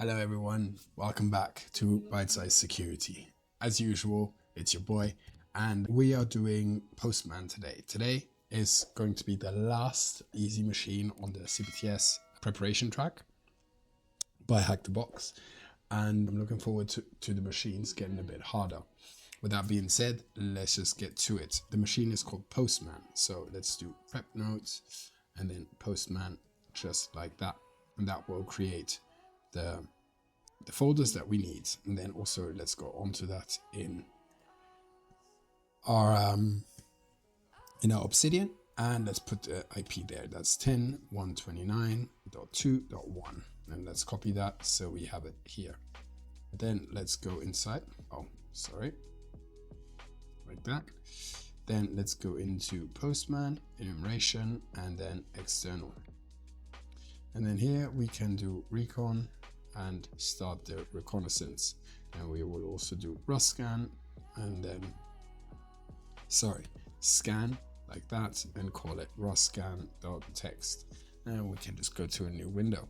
Hello everyone, welcome back to Bite Size Security. As usual, it's your boy, and we are doing Postman today. Today is going to be the last easy machine on the CPTS preparation track by HackTheBox, and I'm looking forward to the machines getting a bit harder. With that being said, let's just get to it. The machine is called Postman, so let's do prep notes and then Postman just like that, and that will create the folders that we need. And then also let's go on to that in our Obsidian, and let's put the IP there. That's 10.129.2.1, and let's copy that so we have it here. Then let's go inside, like that. Then let's go into Postman, enumeration, and then external. And then here we can do Recon and start the reconnaissance. And we will also do scan and then, scan like that and call it scan.text. And we can just go to a new window.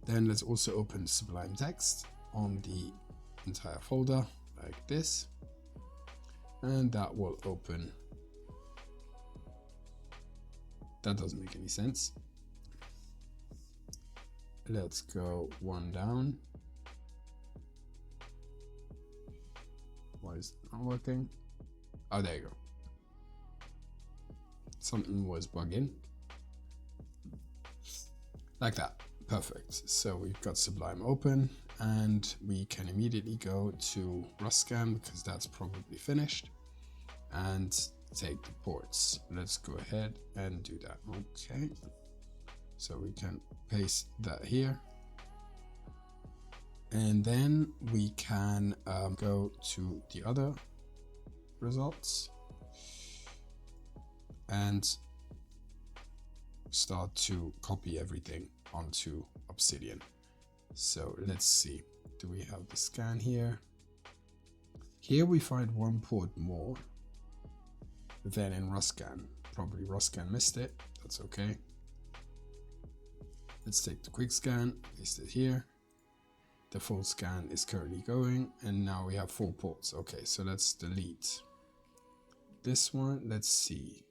Then let's also open Sublime Text on the entire folder like this. And that will open. That doesn't make any sense. Let's go one down. Why is it not working? Oh, there you go. Something was bugging. Like that. Perfect. So we've got Sublime open, and we can immediately go to scan because that's probably finished, and take the ports. Let's go ahead and do that. Okay. So we can paste that here, and then we can go to the other results and start to copy everything onto Obsidian. So let's see, do we have the scan here? Here we find one port more than in scan. Probably scan missed it, that's okay. Let's take the quick scan, paste it here. The full scan is currently going, and now we have 4 ports. Okay, so let's delete this one. Let's see.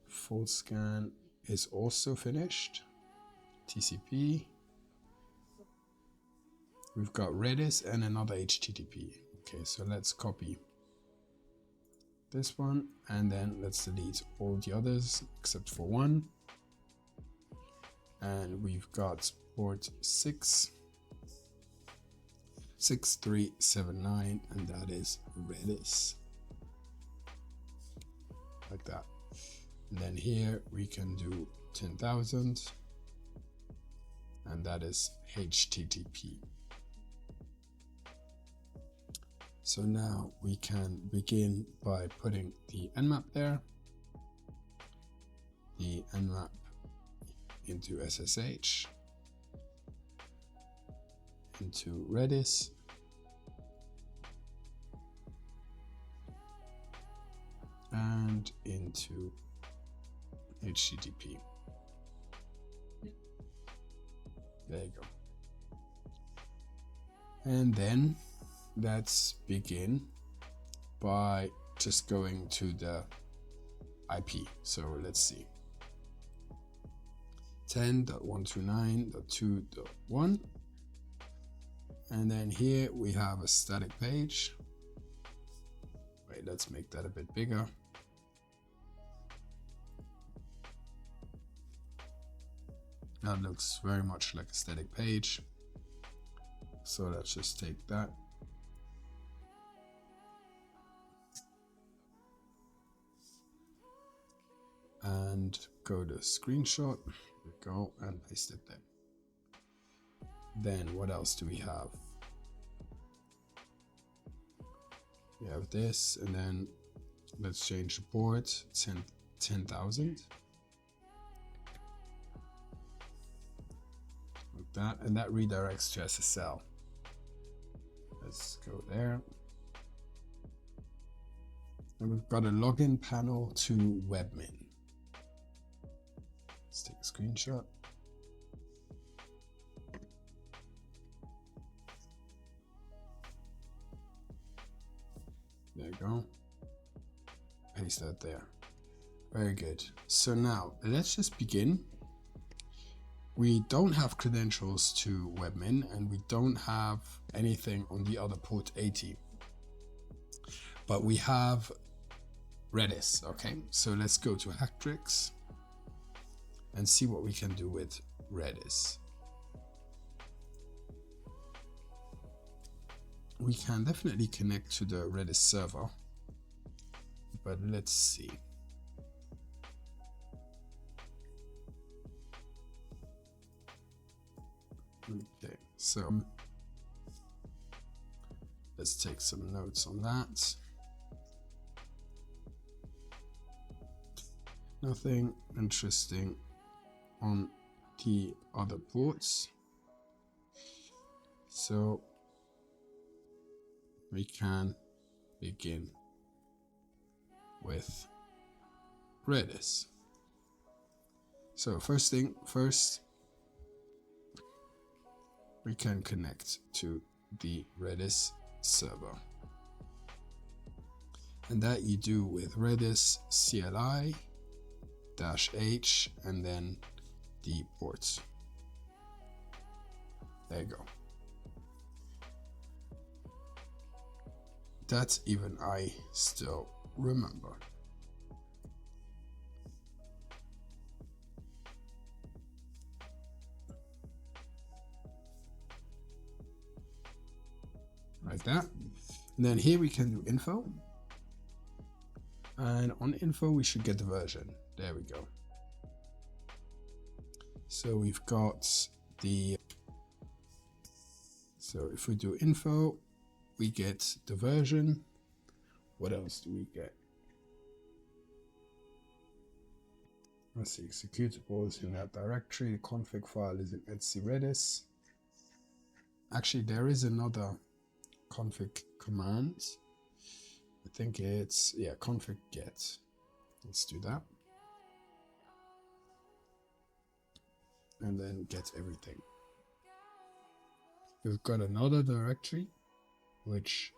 Full scan is also finished. TCP. We've got Redis and another HTTP. Okay, so let's copy this one, and then let's delete all the others except for one. And we've got port 6379, and that is Redis. Like that. And then here we can do 10,000, and that is HTTP. So now we can begin by putting the nmap there, the nmap into SSH, into Redis, and into HTTP. There you go. And then let's begin by just going to the IP. So let's see. 10.129.2.1, and then here we have a static page. Wait, let's make that a bit bigger. That looks very much like a static page, so let's just take that. And go to screenshot. Go and paste it there. Then what else do we have? We have this, and then let's change the port 10,000 like that, and that redirects to SSL. Let's go there, and we've got a login panel to Webmin. Let's take a screenshot. go. Paste that there. Very good. So now let's just begin. We don't have credentials to Webmin, and we don't have anything on the other port 80, but we have Redis. Okay, so let's go to HackTricks and see what we can do with Redis. We can definitely connect to the Redis server, but let's see. Okay, so let's take some notes on that. Nothing interesting on the other ports, so we can begin with Redis. So first thing first, we can connect to the Redis server, and that you do with Redis CLI -h and then the ports. There you go. That even I still remember. Like that. And then here we can do info. And on info, we should get the version. There we go. So we've got the, so if we do info, we get the version. What else do we get? Let's see, executable is in that directory. The config file is in etc Redis. Actually, there is another config command. I think it's, yeah, config get. Let's do that. And then get everything. We've got another directory, which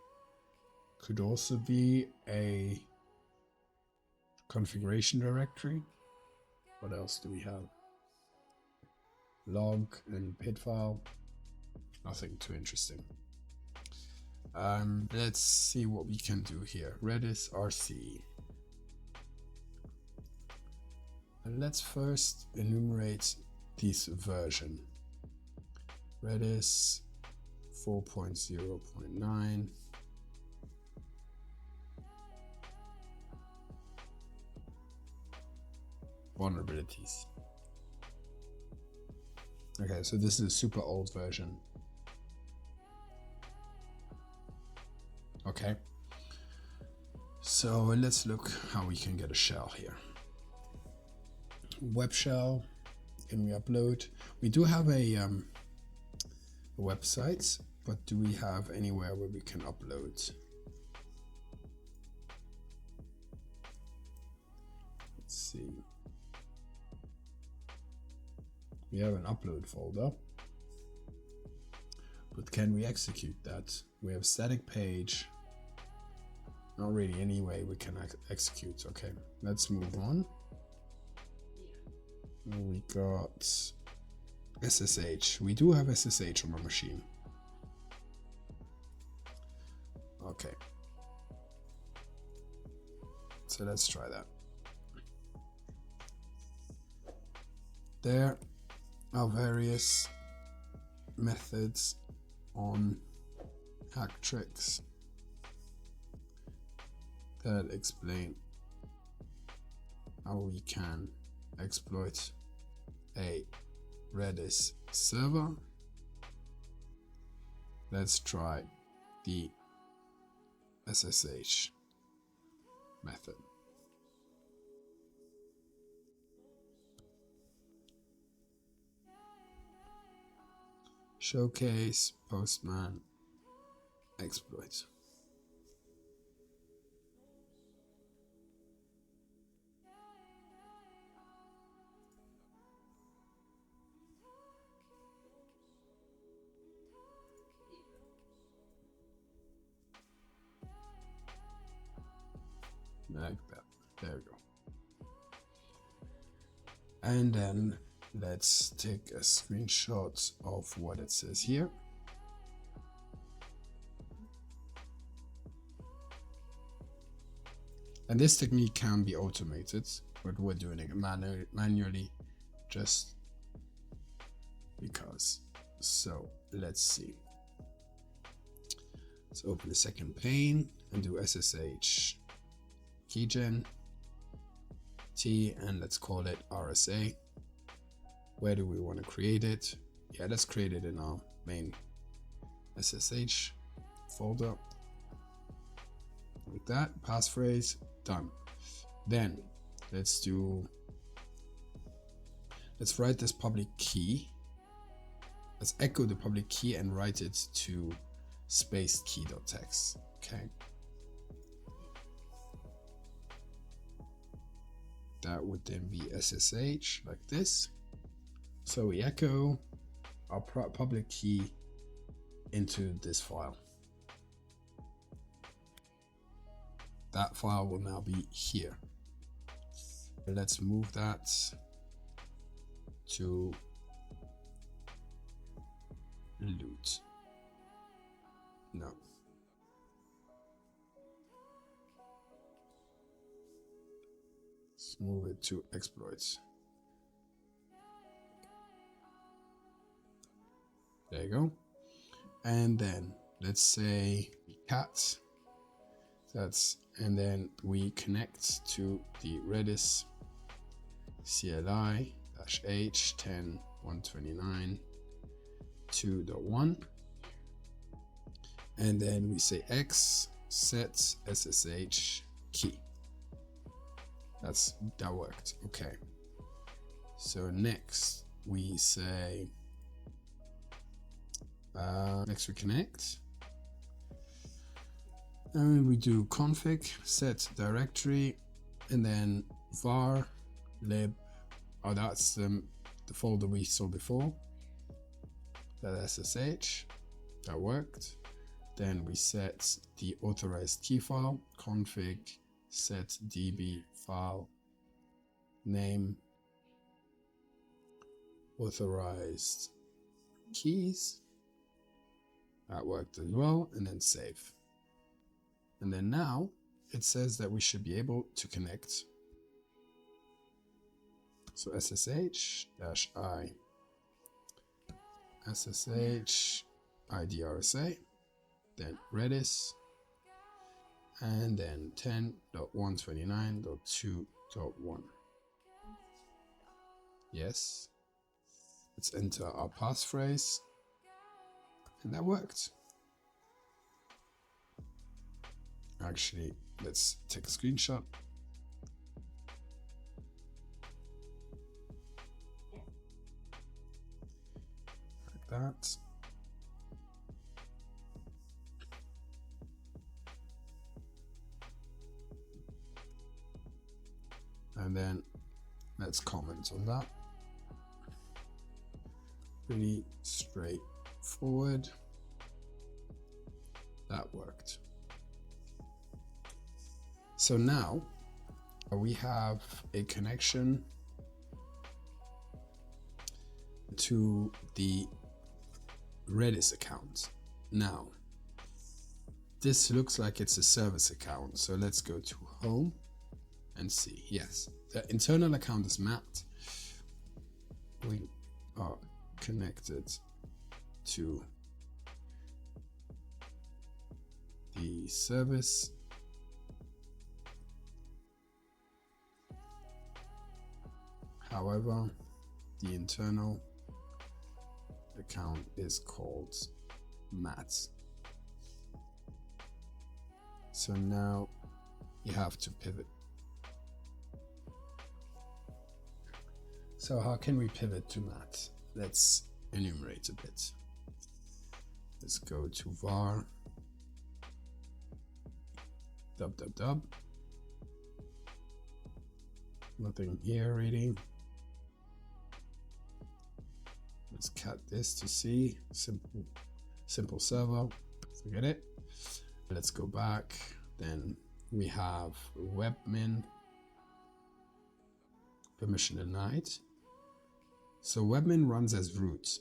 could also be a configuration directory. What else do we have? Log and PID file. Nothing too interesting. Let's see what we can do here. Redis RC. And let's first enumerate this version. Redis 4.0.9. Vulnerabilities. Okay, so this is a super old version. Okay, so let's look how we can get a shell here. Web shell, can we upload? We do have a website, but do we have anywhere where we can upload? Let's see. We have an upload folder, but can we execute that? We have static page. Not really any way we can execute. Okay, let's move on. We got SSH. We do have SSH on our machine. Okay. So let's try that. There are various methods on HackTricks that explain how we can exploit a Redis server. Let's try the SSH method. Showcase Postman exploit. like that. There we go. And then let's take a screenshot of what it says here. And this technique can be automated, but we're doing it manually just because. So let's see. Let's open the second pane and do SSH keygen T, and let's call it RSA. Where do we want to create it? Yeah, let's create it in our main SSH folder. Like that, passphrase, done. Then let's write this public key. Let's echo the public key and write it to spaced key.txt. Okay. That would then be SSH like this. So we echo our public key into this file. That file will now be here. Let's move that to loot. No. Let's move it to exploits. There you go. And then let's say cat. And then we connect to the Redis CLI -h 10.129.2.1. And then we say x set SSH key. That worked. Okay. So next we say next we connect. And we do config set directory and then var lib. Oh, that's the folder we saw before. That SSH. That worked. Then we set the authorized key file, config set db file name authorized keys. That worked as well, and then save. And then now it says that we should be able to connect. So SSH-I SSH IDRSA, then Redis, and then 10.129.2.1. Yes. Let's enter our passphrase. And that worked. Actually, let's take a screenshot. Like that. And then let's comment on that. Pretty straightforward. That worked. So now we have a connection to the Redis account. Now, this looks like it's a service account. So let's go to home and see. Yes, the internal account is mapped. We are connected to the service. However, the internal account is called mat. So now you have to pivot. So how can we pivot to mat? Let's enumerate a bit. Let's go to var /. Nothing here reading. Let's cat this to see. Simple server. Forget it. Let's go back. Then We have Webmin, permission denied. So Webmin runs as root.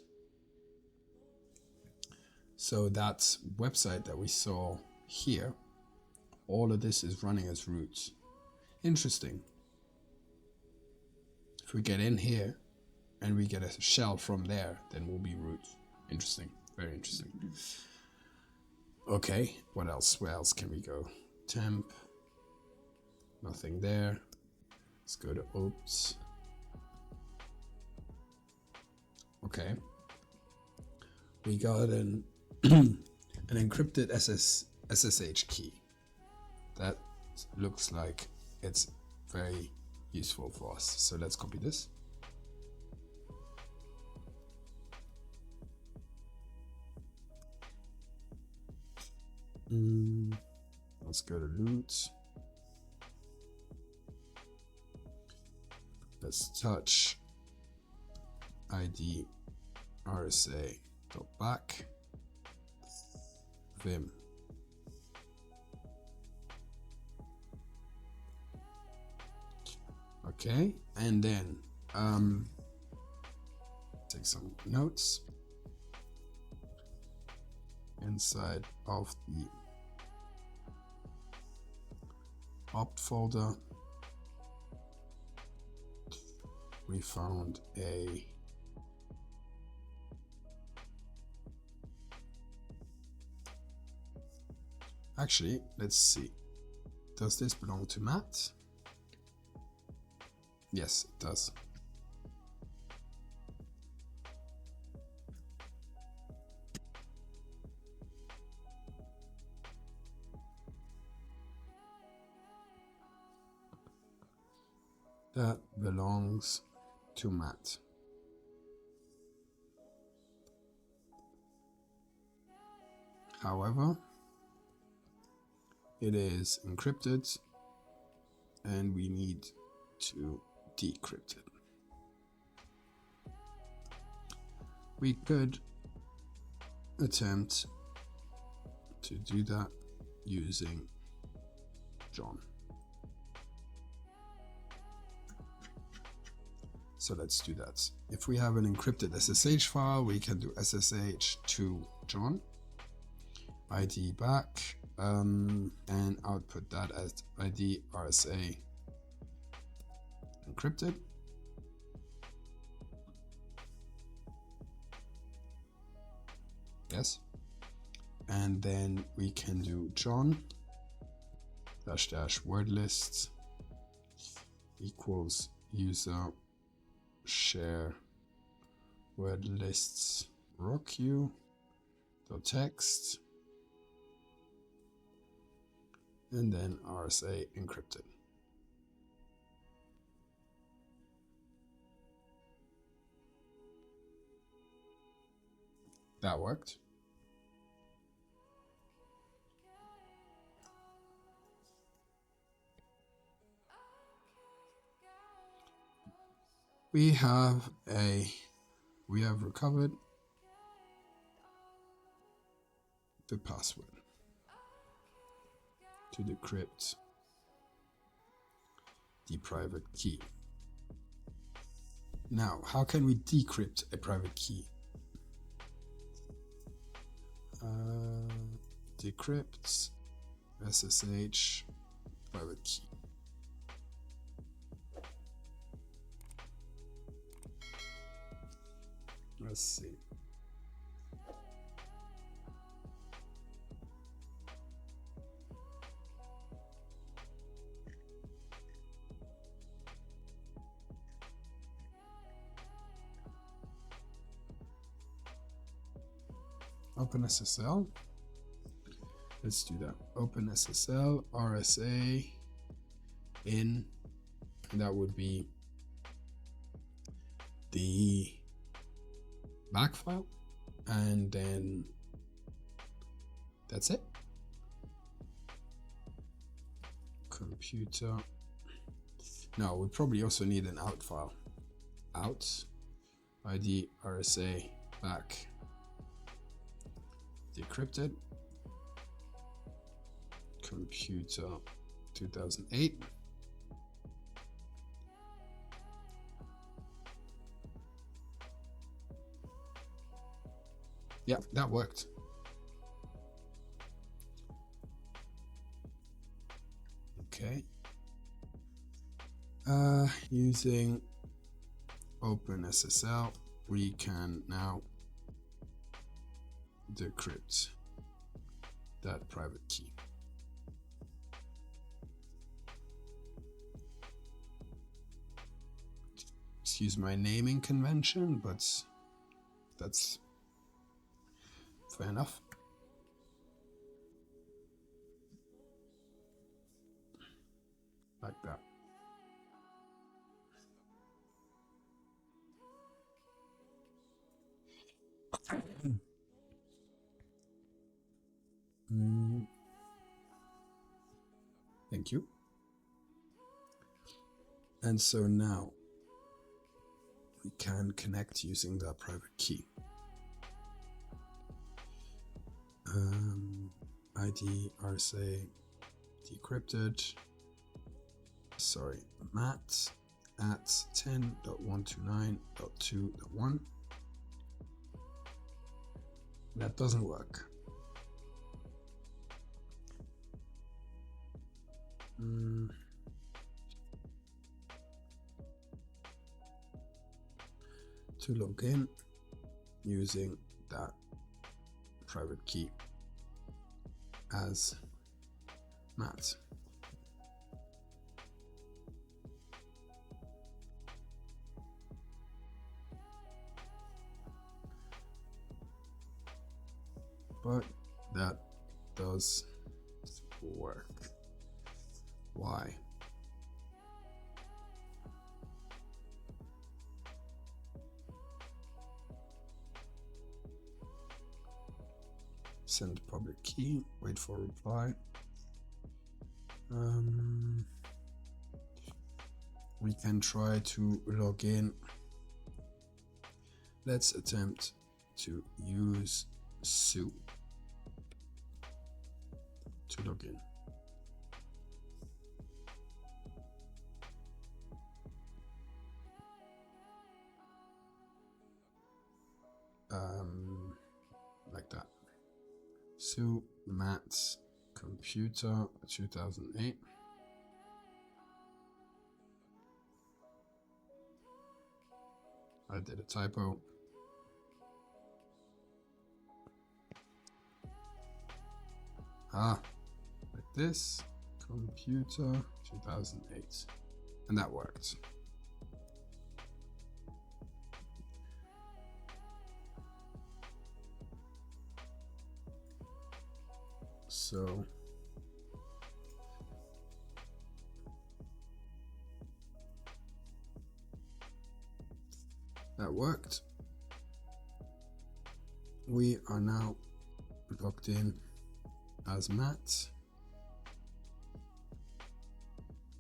So that website that we saw here, all of this is running as root. Interesting. If we get in here and we get a shell from there, then we'll be root. Interesting, very interesting. Okay, what else? Where else can we go? Temp, nothing there. Let's go to oops. Okay, we got an encrypted SSH key. That looks like it's very useful for us. So let's copy this. Let's go to loot. Let's touch ID RSA dot back vim. Okay, and then take some notes inside of the opt folder. We found a actually, let's see, does this belong to Matt? Yes, it does. That belongs to Matt. However, it is encrypted and we need to decrypt it. We could attempt to do that using John. So let's do that. If we have an encrypted SSH file, we can do SSH to John, ID back, and output that as ID RSA encrypted. Yes. And then we can do John -- word list equals user share word lists roq.text and then RSA encrypted. That worked. We have recovered the password to decrypt the private key. Now, how can we decrypt a private key? Decrypt SSH private key. Let's see. OpenSSL. Let's do that. OpenSSL RSA in, and that would be the back file, and then that's it. Computer. No, we probably also need an out file. Out ID RSA back decrypted. Computer 2008. Yeah, that worked. Okay. Using openssl, we can now decrypt that private key. Excuse my naming convention, but that's fair enough. Like that. Thank you. And so now we can connect using that private key. ID RSA decrypted. Sorry, mat at 10.129.2.1. That doesn't work. To log in using that private key as mat. But that does work. Why? Send public key, wait for reply. We can try to log in. Let's attempt to use su to log in. Like that. Su mat computer 2008. I did a typo. Like this, computer 2008, and that worked. So that worked. We are now logged in as Matt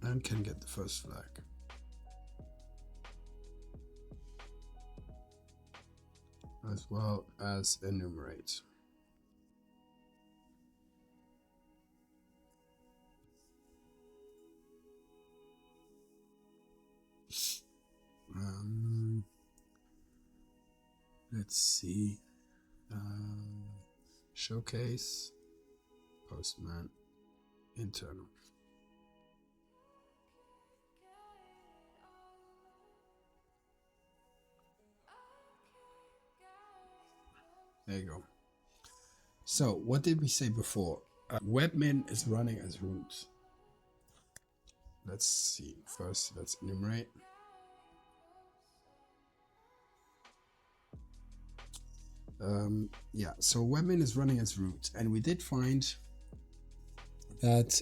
and can get the first flag. As well as enumerate. Let's see. Showcase, Postman, internal. There you go. So what did we say before? Webmin is running as root. Let's see. First, let's enumerate. Yeah, so Webmin is running as root, and we did find that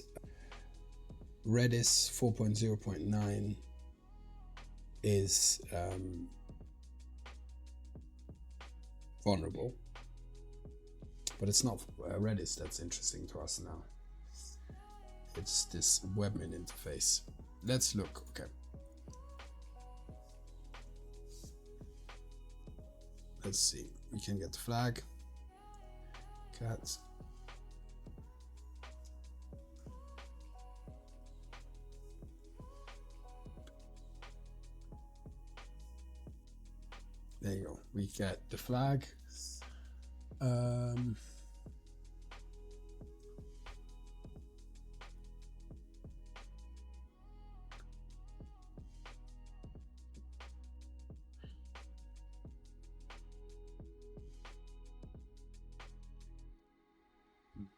Redis 4.0.9 is vulnerable, but it's not Redis that's interesting to us now. It's this Webmin interface. Let's look. Okay. Let's see. We can get the flag. Cat. There you go. We get the flag.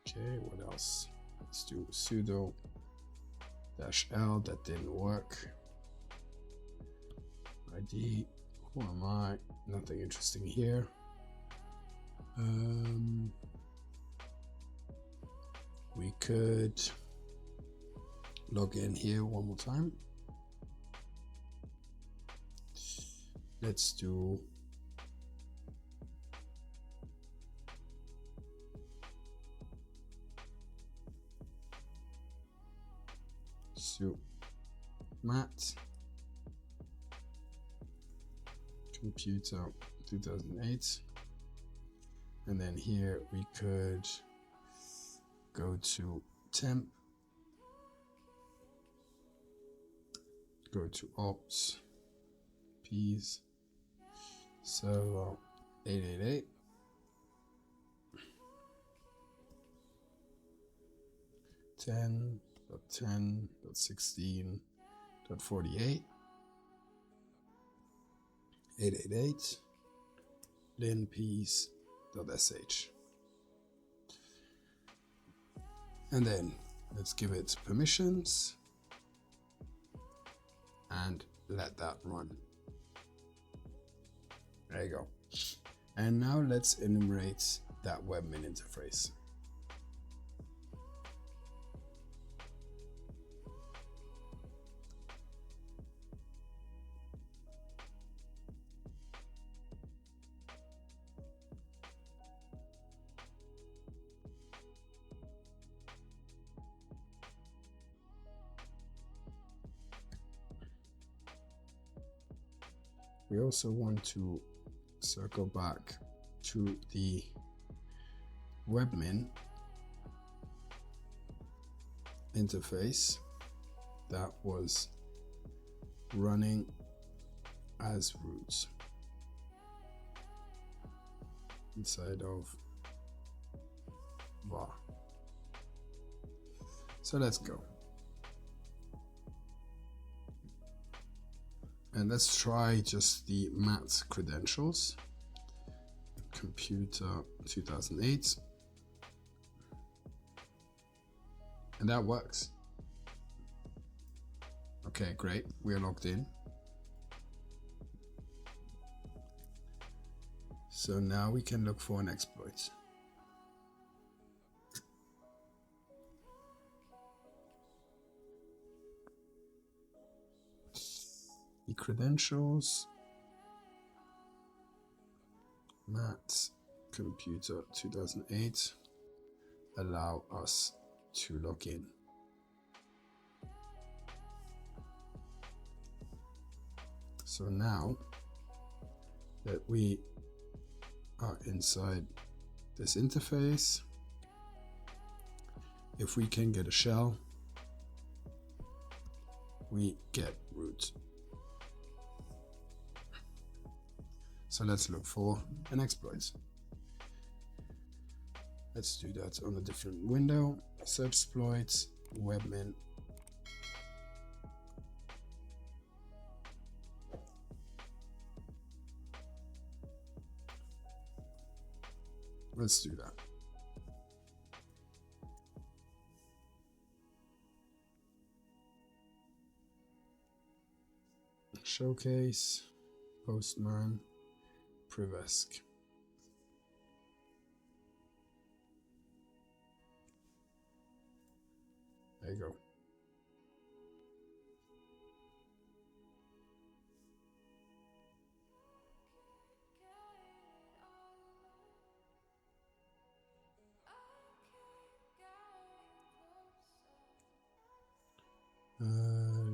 Okay, what else? Let's do sudo -l. That didn't work. ID. Who am I? Nothing interesting here. We could log in here one more time. Let's do mat computer 2008, and then here we could go to temp, go to ops, ps, server 888, ten 10.16.48 888 linpeas.sh, and then let's give it permissions and let that run. There you go. And now let's enumerate that Webmin interface. We also want to circle back to the Webmin interface that was running as root inside of var. So let's go. And let's try just the mat credentials. Computer 2008. And that works. Okay, great. We're logged in. So now we can look for an exploit. The credentials, mat computer 2008, allow us to log in. So now that we are inside this interface, if we can get a shell, we get root. So let's look for an exploit. Let's do that on a different window. Searchsploit, Webmin. Let's do that. Showcase, Postman, Private. There you go.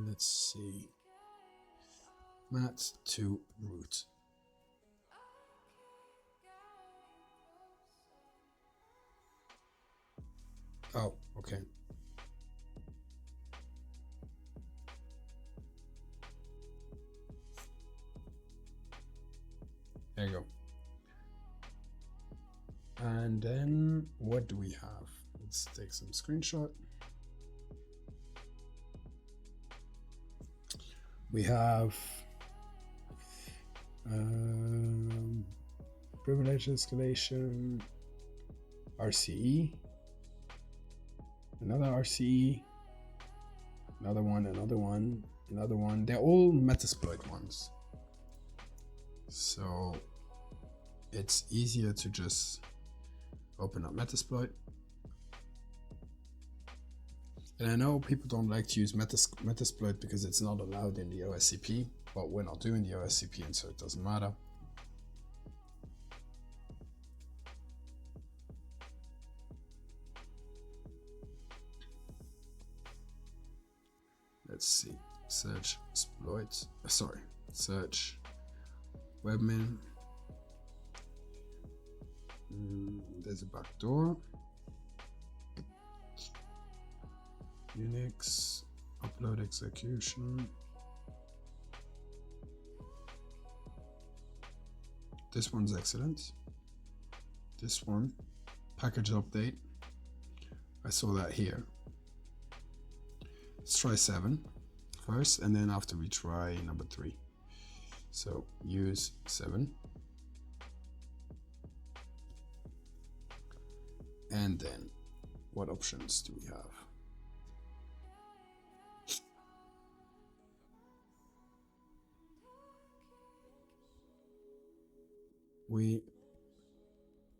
Let's see. Mat to root. Oh, okay. And then what do we have? Let's take some screenshot. We have privilege escalation, RCE, another RCE, another one, another one, another one. They're all metasploit ones. So it's easier to just open up metasploit. And I know people don't like to use metasploit because it's not allowed in the OSCP, but we're not doing the OSCP, and so it doesn't matter. Let's see, search exploit, search Webmin. There's a backdoor. Unix, upload execution. This one's excellent. This one, package update. I saw that here. Let's try 7 first, and then after we try number 3. So use 7. And then what options do we have? We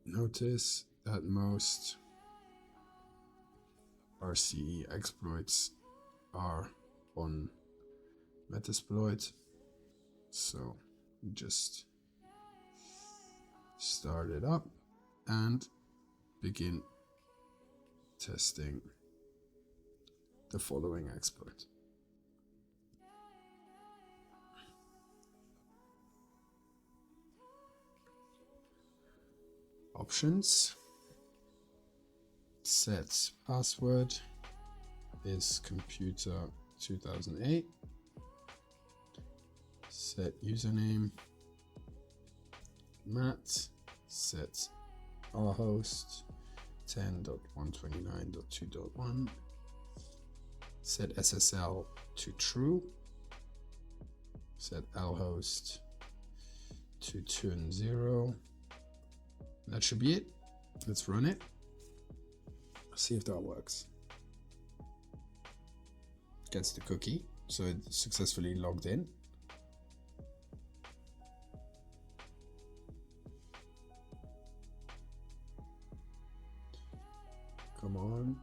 notice that most RCE exploits are on metasploit, so we just start it up and begin testing the following exploit. Options. Set password is computer 2008. Set username Matt. Set our host 10.129.2.1. Set SSL to true. Set lhost to 2 and 0. That should be it. Let's run it. See if that works. Gets the cookie, so it successfully logged in. Come on.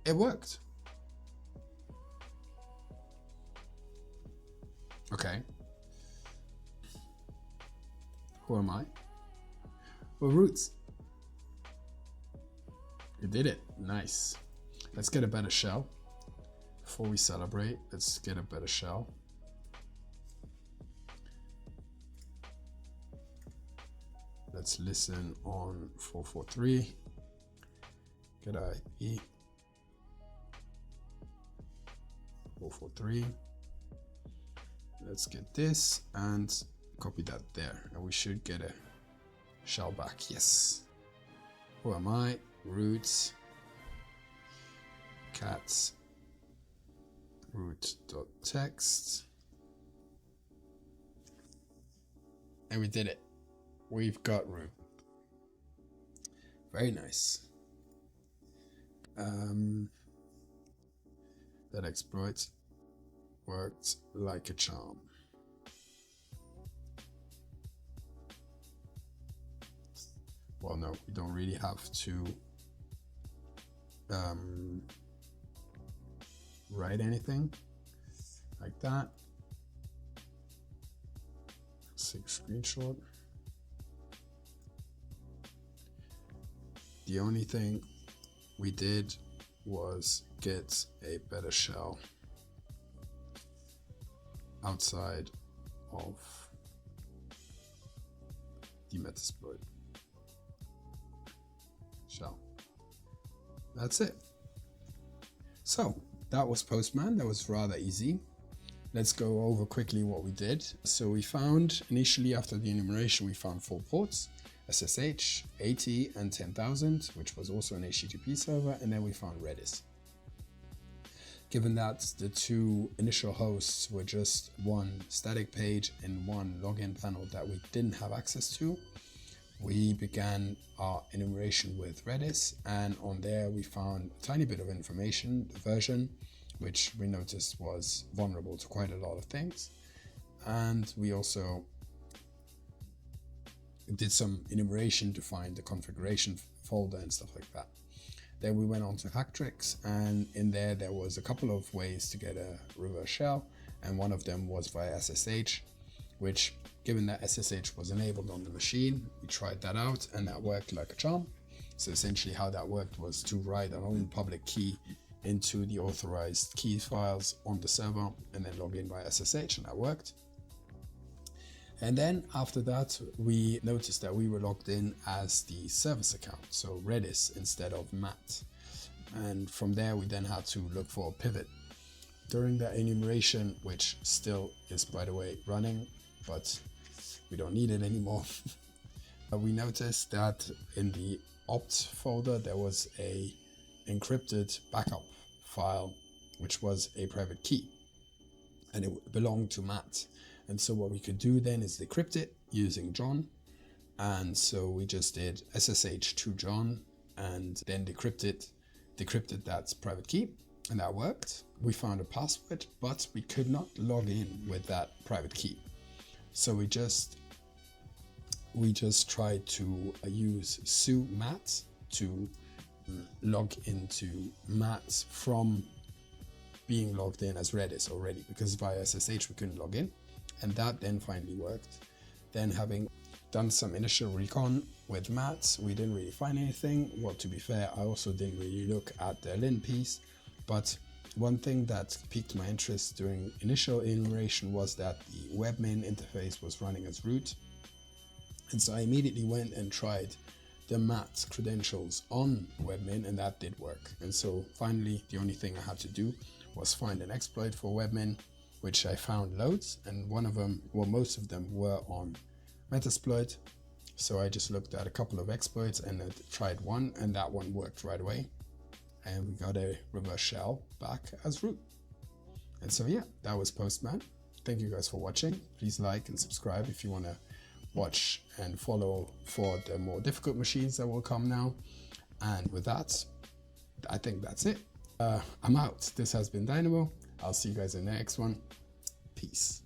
It worked. Okay. Who am I? Well, roots. You did it. Nice. Let's get a better shell. Before we celebrate, let's get a better shell. Let's listen on 443. Get IP 443. Let's get this and copy that there, and we should get a shell back. Yes. Who am I? Roots cats root.text, and we did it. We've got root. Very nice. That exploit worked like a charm. Well, no, we don't really have to write anything like that. Let's take a screenshot. The only thing we did was get a better shell outside of the metasploit shell. That's it. So that was Postman. That was rather easy. Let's go over quickly what we did. So we found initially, after the enumeration, we found 4 ports, SSH, 80 and 10,000, which was also an HTTP server, and then we found Redis. Given that the two initial hosts were just one static page and one login panel that we didn't have access to, we began our enumeration with Redis, and on there we found a tiny bit of information, the version, which we noticed was vulnerable to quite a lot of things. And we also did some enumeration to find the configuration folder and stuff like that. Then we went on to HackTricks, and in there was a couple of ways to get a reverse shell, and one of them was via SSH, which, given that SSH was enabled on the machine, we tried that out and that worked like a charm. So essentially how that worked was to write our own public key into the authorized keys files on the server and then log in by SSH, and that worked. And then after that, we noticed that we were logged in as the service account, so Redis instead of Matt. And from there, we then had to look for a pivot. During that enumeration, which still is, by the way, running, but we don't need it anymore, we noticed that in the opt folder, there was a encrypted backup file, which was a private key, and it belonged to Matt. And so what we could do then is decrypt it using John. And so we just did SSH to John and then decrypted that private key, and that worked. We found a password, but we could not log in with that private key. So we just tried to use su Matt to log into Matt from being logged in as Redis already, because via SSH we couldn't log in. And that then finally worked. Then, having done some initial recon with Matt, we didn't really find anything. Well, to be fair, I also didn't really look at the linpeas, but one thing that piqued my interest during initial enumeration was that the Webmin interface was running as root. And so I immediately went and tried the Matt credentials on Webmin, and that did work. And so finally, the only thing I had to do was find an exploit for Webmin, which I found loads, and one of them, well, most of them were on metasploit. So I just looked at a couple of exploits and tried one, and that one worked right away. And we got a reverse shell back as root. And so yeah, that was Postman. Thank you guys for watching. Please like and subscribe if you want to watch and follow for the more difficult machines that will come now. And with that, I think that's it. I'm out. This has been Dynamo. I'll see you guys in the next one. Peace.